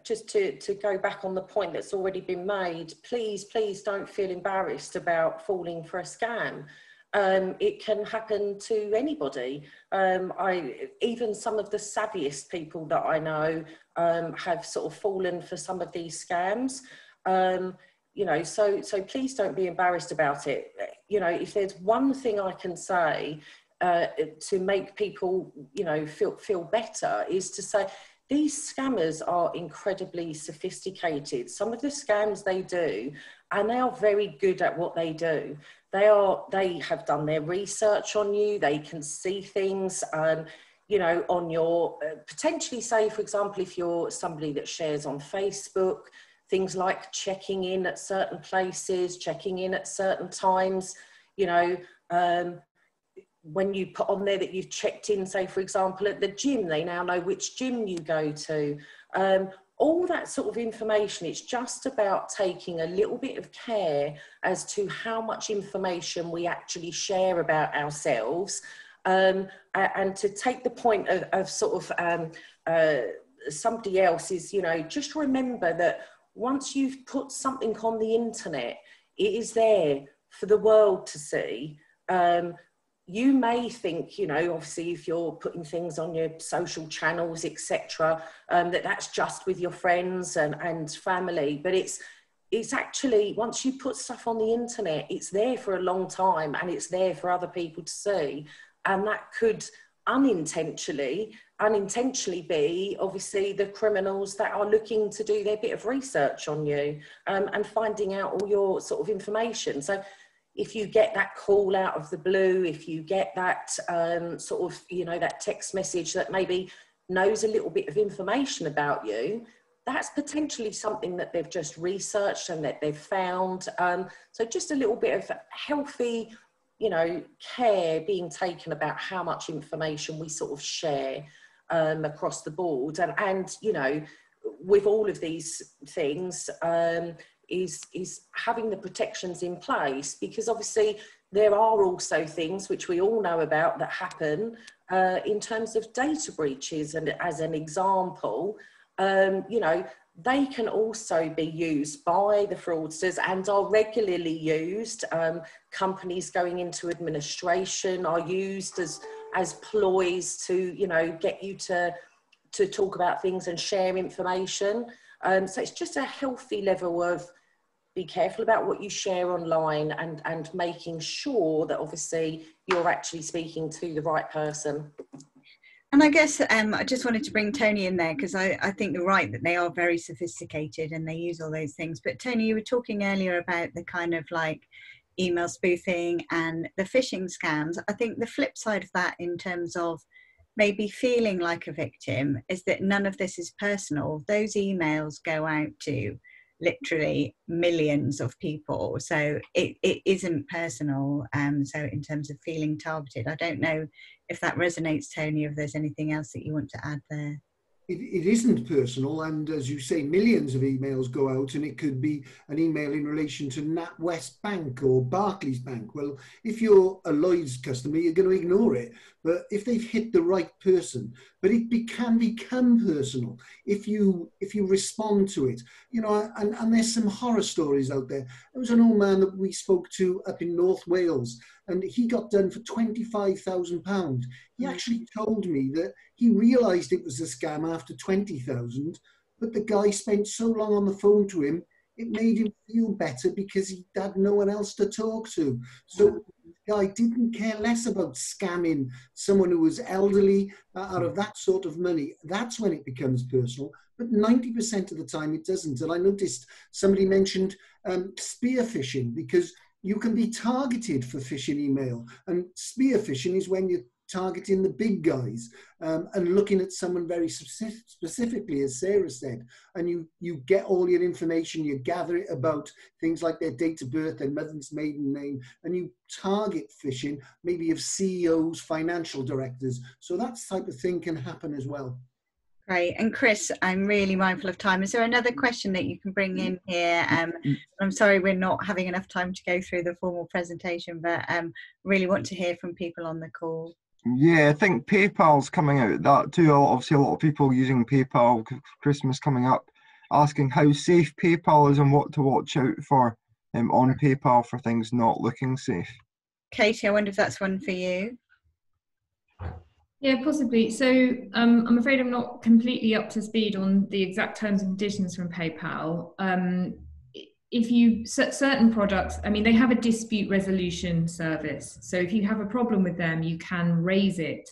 just to go back on the point that's already been made, please don't feel embarrassed about falling for a scam. It can happen to anybody. Even some of the savviest people that I know have sort of fallen for some of these scams. So please don't be embarrassed about it. If there's one thing I can say to make people, feel better, is to say these scammers are incredibly sophisticated. Some of the scams they do, and they are very good at what they do. They have done their research on you. They can see things, on your, potentially, say, for example, if you're somebody that shares on Facebook, things like checking in at certain places, checking in at certain times, when you put on there that you've checked in, say, for example, at the gym, they now know which gym you go to. All that sort of information, it's just about taking a little bit of care as to how much information we actually share about ourselves, and to take the point of sort of somebody else is, just remember that once you've put something on the internet, it is there for the world to see. You may think, obviously if you're putting things on your social channels, etc., that's just with your friends and family, but it's actually, once you put stuff on the internet, it's there for a long time and it's there for other people to see. And that could unintentionally be, obviously, the criminals that are looking to do their bit of research on you, and finding out all your sort of information. So if you get that call out of the blue, if you get that sort of, that text message that maybe knows a little bit of information about you, that's potentially something that they've just researched and that they've found. So just a little bit of healthy, care being taken about how much information we sort of share across the board. And with all of these things, is having the protections in place, because obviously there are also things which we all know about that happen in terms of data breaches. And as an example, they can also be used by the fraudsters and are regularly used. Companies going into administration are used as ploys to, get you to talk about things and share information. So it's just a healthy level of be careful about what you share online and making sure that obviously you're actually speaking to the right person. And I guess I just wanted to bring Tony in there, because I think you're right that they are very sophisticated and they use all those things. But Tony, you were talking earlier about the kind of like email spoofing and the phishing scams. I think the flip side of that, in terms of maybe feeling like a victim, is that none of this is personal. Those emails go out to literally millions of people, so it isn't personal. So in terms of feeling targeted, I don't know if that resonates, Tony, if there's anything else that you want to add there. It isn't personal, and as you say, millions of emails go out, and it could be an email in relation to NatWest Bank or Barclays Bank. Well, if you're a Lloyds customer, you're going to ignore it. But if they've hit the right person, but it can become personal if you respond to it. You know, and there's some horror stories out there. There was an old man that we spoke to up in North Wales, and he got done for £25,000. He actually told me that he realised it was a scam after 20,000, but the guy spent so long on the phone to him, it made him feel better because he had no one else to talk to. So the guy didn't care less about scamming someone who was elderly out of that sort of money. That's when it becomes personal, but 90% of the time it doesn't. And I noticed somebody mentioned spear phishing, because you can be targeted for phishing email. And spear phishing is when you're targeting the big guys and looking at someone very specifically, as Sarah said, and you get all your information, you gather it about things like their date of birth, their mother's maiden name, and you target phishing maybe of CEOs, financial directors. So that type of thing can happen as well. Great. And Chris, I'm really mindful of time. Is there another question that you can bring in here? I'm sorry we're not having enough time to go through the formal presentation, but really want to hear from people on the call. Yeah, I think PayPal's coming out that too. Obviously, a lot of people using PayPal. Christmas coming up, asking how safe PayPal is and what to watch out for on PayPal for things not looking safe. Katie, I wonder if that's one for you. Yeah, possibly. So I'm afraid I'm not completely up to speed on the exact terms and conditions from PayPal. If you certain products, I mean, they have a dispute resolution service. So if you have a problem with them, you can raise it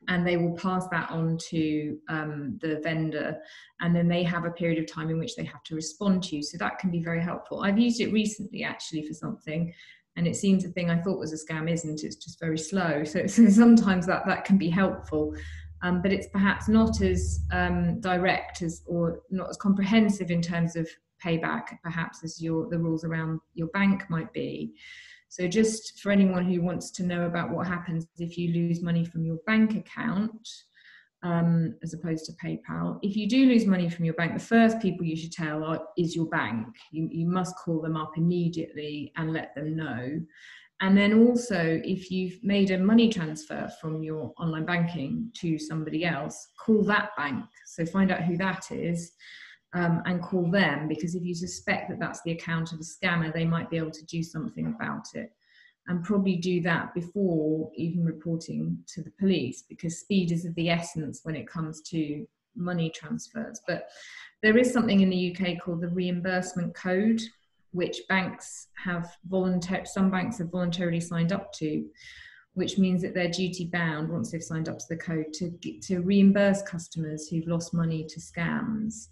and they will pass that on to the vendor. And then they have a period of time in which they have to respond to you. So that can be very helpful. I've used it recently actually for something, and it seems a thing I thought was a scam isn't. It's just very slow. So sometimes that can be helpful. But it's perhaps not as direct as, or not as comprehensive in terms of payback perhaps as the rules around your bank might be. So just for anyone who wants to know about what happens if you lose money from your bank account, as opposed to PayPal, if you do lose money from your bank, the first people you should tell is your bank. You must call them up immediately and let them know. And then also, if you've made a money transfer from your online banking to somebody else, call that bank. So find out who that is and call them, because if you suspect that that's the account of a scammer, they might be able to do something about it. And probably do that before even reporting to the police, because speed is of the essence when it comes to money transfers. But there is something in the UK called the reimbursement code, which banks have some banks have voluntarily signed up to, which means that they're duty bound once they've signed up to the code to reimburse customers who've lost money to scams.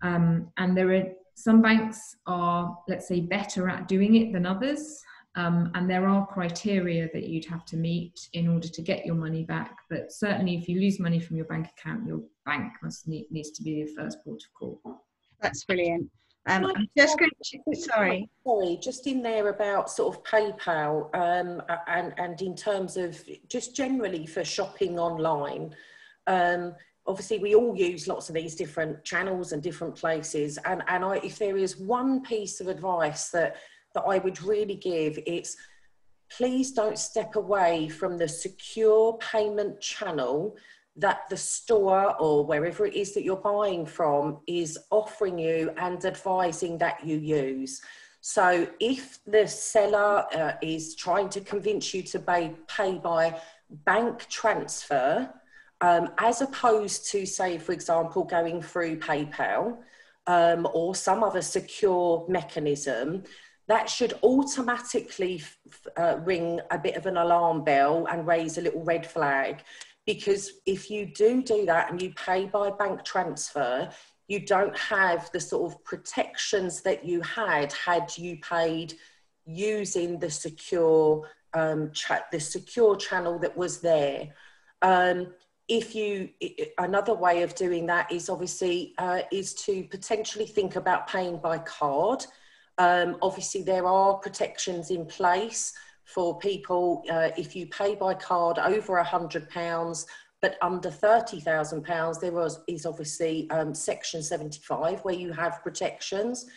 And there are some banks are, let's say, better at doing it than others. And there are criteria that you'd have to meet in order to get your money back. But certainly if you lose money from your bank account, your bank needs to be your first port of call. That's brilliant. I'm just going to, sorry, just in there about sort of PayPal and in terms of just generally for shopping online. Obviously, we all use lots of these different channels and different places. And if there is one piece of advice that I would really give, it's please don't step away from the secure payment channel that the store or wherever it is that you're buying from is offering you and advising that you use. So if the seller is trying to convince you to pay by bank transfer, as opposed to, say, for example, going through PayPal or some other secure mechanism, that should automatically ring a bit of an alarm bell and raise a little red flag. Because if you do that and you pay by bank transfer, you don't have the sort of protections that you had you paid using the secure channel that was there. Another way of doing that is obviously is to potentially think about paying by card. Obviously, there are protections in place for people if you pay by card over £100, but under £30,000, there is obviously Section 75 where you have protections.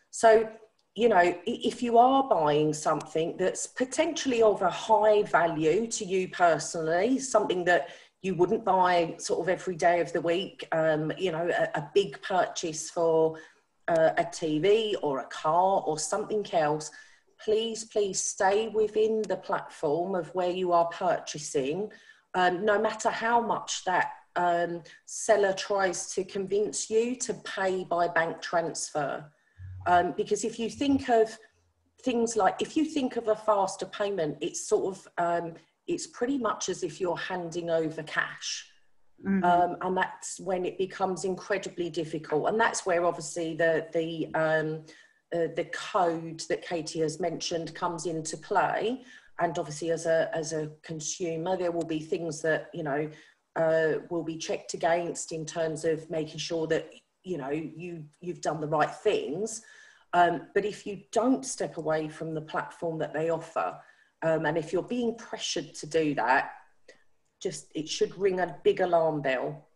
So, you know, if you are buying something that's potentially of a high value to you personally, something that you wouldn't buy sort of every day of the week, you know, a big purchase for a TV or a car or something else, please stay within the platform of where you are purchasing, no matter how much that seller tries to convince you to pay by bank transfer. Because if you think of things like, if you think of a faster payment, it's sort of, it's pretty much as if you're handing over cash. And that's when it becomes incredibly difficult. And that's where obviously the code that Katie has mentioned comes into play. And obviously as a consumer, there will be things that, you know, will be checked against in terms of making sure that, you know, you've done the right things. But if you don't step away from the platform that they offer, and if you're being pressured to do that, it should ring a big alarm bell.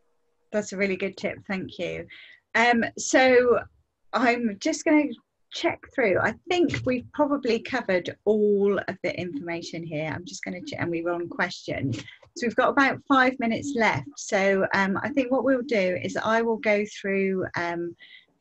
That's a really good tip, thank you. So I'm just going to check through. I think we've probably covered all of the information here. I'm just going to check, and we're on questions. So we've got about 5 minutes left. So I think what we'll do is I will go through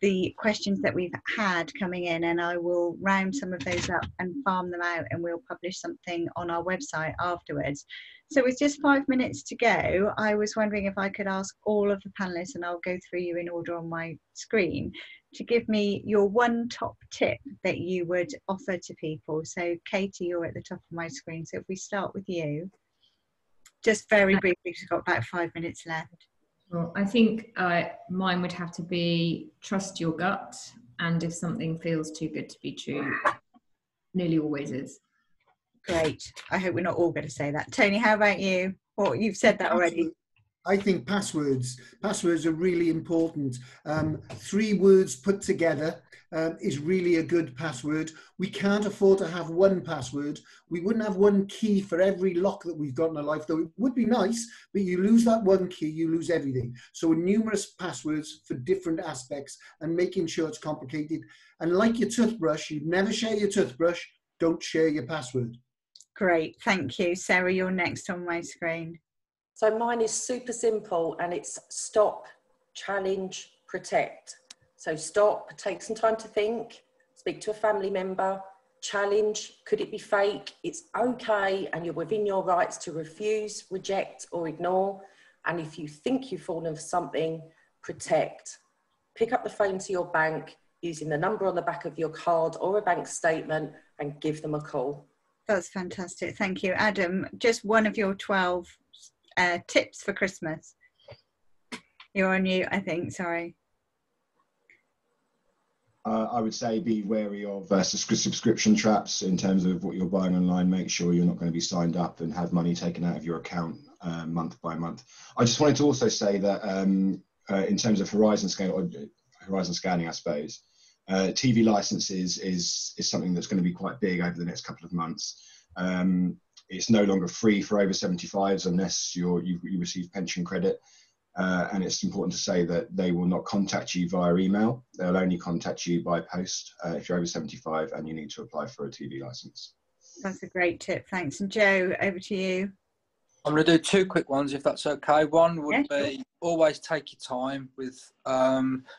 the questions that we've had coming in, and I will round some of those up and farm them out, and we'll publish something on our website afterwards. So with just 5 minutes to go, I was wondering if I could ask all of the panelists, and I'll go through you in order on my screen, to give me your one top tip that you would offer to people. So Katie, you're at the top of my screen. So if we start with you, just very briefly, we've got about 5 minutes left. Well, I think mine would have to be trust your gut, and if something feels too good to be true, nearly always is. Great. I hope we're not all going to say that. Tony, how about you? Well, you've said that already. I think passwords are really important. 3 words put together is really a good password. We can't afford to have one password. We wouldn't have one key for every lock that we've got in our life, though it would be nice, but you lose that one key, you lose everything. So numerous passwords for different aspects, and making sure it's complicated. And like your toothbrush, you'd never share your toothbrush, don't share your password. Great, thank you. Sarah, you're next on my screen. So mine is super simple, and it's stop, challenge, protect. So stop, take some time to think, speak to a family member, challenge, could it be fake? It's okay, and you're within your rights to refuse, reject, or ignore. And if you think you've fallen for something, protect. Pick up the phone to your bank using the number on the back of your card or a bank statement and give them a call. That's fantastic, thank you. Adam, just one of your 12 tips for Christmas. You're on mute, I think, sorry. I would say be wary of subscription traps in terms of what you're buying online. Make sure you're not going to be signed up and have money taken out of your account month by month. I just wanted to also say that in terms of horizon scanning, I suppose, TV licenses is something that's going to be quite big over the next couple of months. It's no longer free for over 75s unless you receive pension credit. And it's important to say that they will not contact you via email. They'll only contact you by post if you're over 75 and you need to apply for a TV license. That's a great tip, thanks. And Joe, over to you. I'm going to do 2 quick ones if that's okay. One would be always take your time with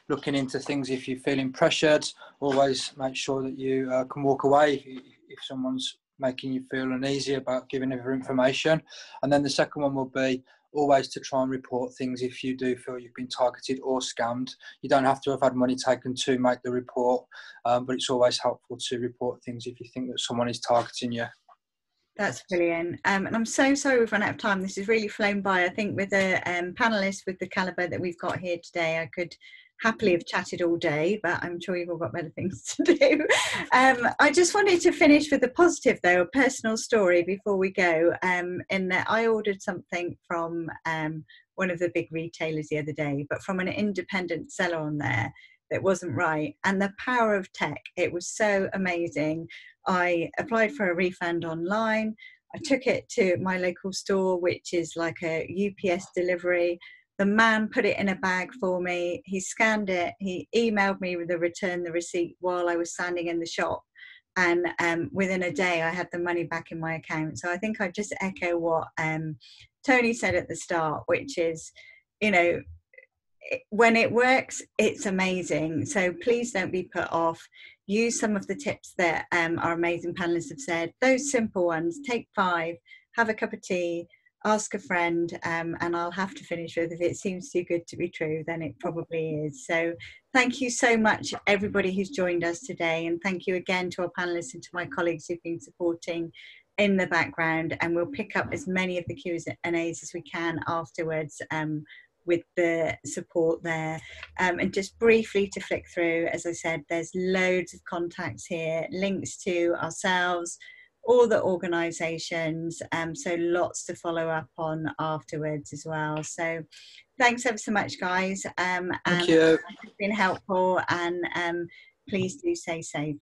looking into things. If you're feeling pressured, always make sure that you can walk away if someone's making you feel uneasy about giving over information. And then the second one will be always to try and report things if you do feel you've been targeted or scammed. You don't have to have had money taken to make the report, but it's always helpful to report things if you think that someone is targeting you. That's brilliant. And I'm so sorry we've run out of time. This has really flown by. I think with the panellists with the calibre that we've got here today, I could happily have chatted all day, but I'm sure you've all got better things to do. I just wanted to finish with a positive, though, a personal story before we go, in that I ordered something from one of the big retailers the other day, but from an independent seller on there that wasn't right. And the power of tech, it was so amazing. I applied for a refund online. I took it to my local store, which is like a UPS delivery. The man put it in a bag for me. He scanned it. He emailed me with the receipt while I was standing in the shop. And within a day, I had the money back in my account. So I think I just echo what Tony said at the start, which is, you know, when it works, it's amazing. So please don't be put off. Use some of the tips that our amazing panelists have said. Those simple ones, take 5, have a cup of tea, ask a friend, and I'll have to finish with, if it seems too good to be true, then it probably is. So thank you so much, everybody who's joined us today. And thank you again to our panelists and to my colleagues who've been supporting in the background. And we'll pick up as many of the Q&As as we can afterwards with the support there. And just briefly to flick through, as I said, there's loads of contacts here, links to ourselves, all the organisations, so lots to follow up on afterwards as well. So thanks ever so much, guys. Thank you. It's been helpful, and please do stay safe.